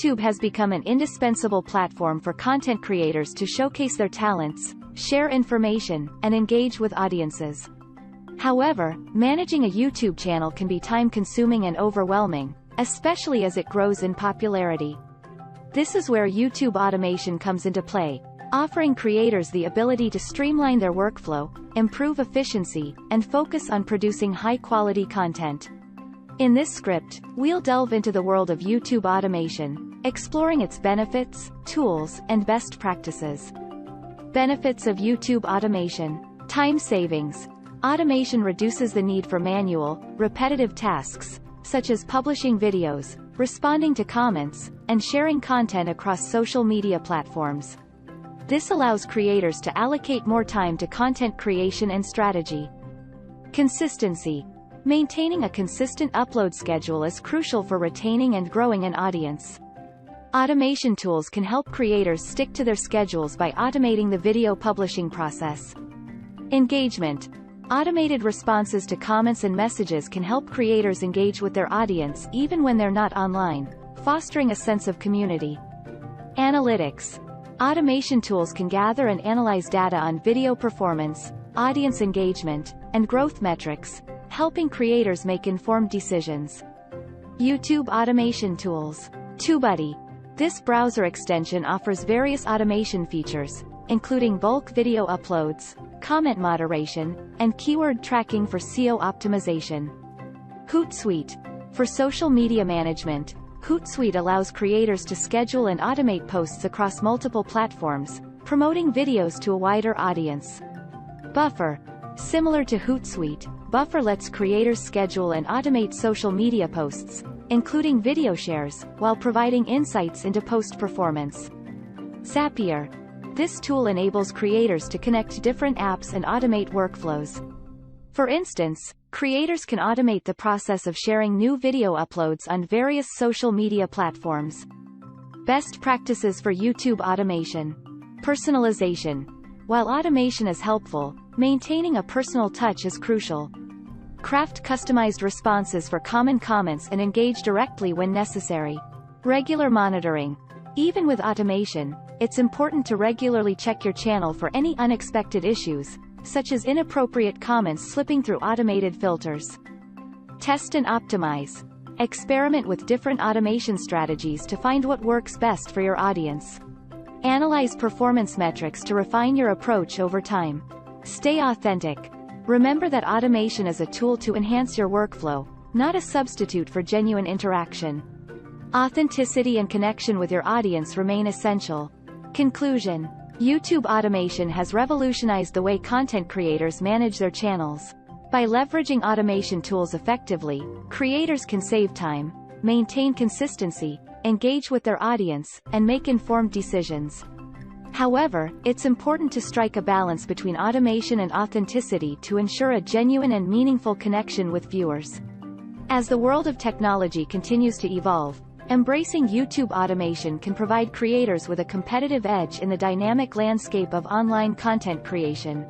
YouTube has become an indispensable platform for content creators to showcase their talents, share information, and engage with audiences. However, managing a YouTube channel can be time-consuming and overwhelming, especially as it grows in popularity. This is where YouTube automation comes into play, offering creators the ability to streamline their workflow, improve efficiency, and focus on producing high-quality content. In this script, we'll delve into the world of YouTube automation, exploring its benefits, tools, and best practices. Benefits of YouTube automation. Time savings. Automation reduces the need for manual, repetitive tasks, such as publishing videos, responding to comments, and sharing content across social media platforms. This allows creators to allocate more time to content creation and strategy. Consistency. Maintaining a consistent upload schedule is crucial for retaining and growing an audience. Automation tools can help creators stick to their schedules by automating the video publishing process. Engagement. Automated responses to comments and messages can help creators engage with their audience even when they're not online, fostering a sense of community. Analytics. Automation tools can gather and analyze data on video performance, audience engagement, and growth metrics, helping creators make informed decisions. YouTube automation tools. TubeBuddy. This browser extension offers various automation features, including bulk video uploads, comment moderation, and keyword tracking for SEO optimization. Hootsuite. For social media management, Hootsuite allows creators to schedule and automate posts across multiple platforms, promoting videos to a wider audience. Buffer. Similar to Hootsuite, Buffer lets creators schedule and automate social media posts, including video shares, while providing insights into post performance. Zapier. This tool enables creators to connect different apps and automate workflows. For instance, creators can automate the process of sharing new video uploads on various social media platforms. Best practices for YouTube automation. Personalization. While automation is helpful, maintaining a personal touch is crucial. Craft customized responses for common comments and engage directly when necessary. Regular monitoring. Even with automation, it's important to regularly check your channel for any unexpected issues, such as inappropriate comments slipping through automated filters. Test and optimize. Experiment with different automation strategies to find what works best for your audience. Analyze performance metrics to refine your approach over time. Stay authentic. Remember that automation is a tool to enhance your workflow, not a substitute for genuine interaction. Authenticity and connection with your audience remain essential. Conclusion. YouTube automation has revolutionized the way content creators manage their channels. By leveraging automation tools effectively, creators can save time, maintain consistency, engage with their audience, and make informed decisions. However, it's important to strike a balance between automation and authenticity to ensure a genuine and meaningful connection with viewers. As the world of technology continues to evolve, embracing YouTube automation can provide creators with a competitive edge in the dynamic landscape of online content creation.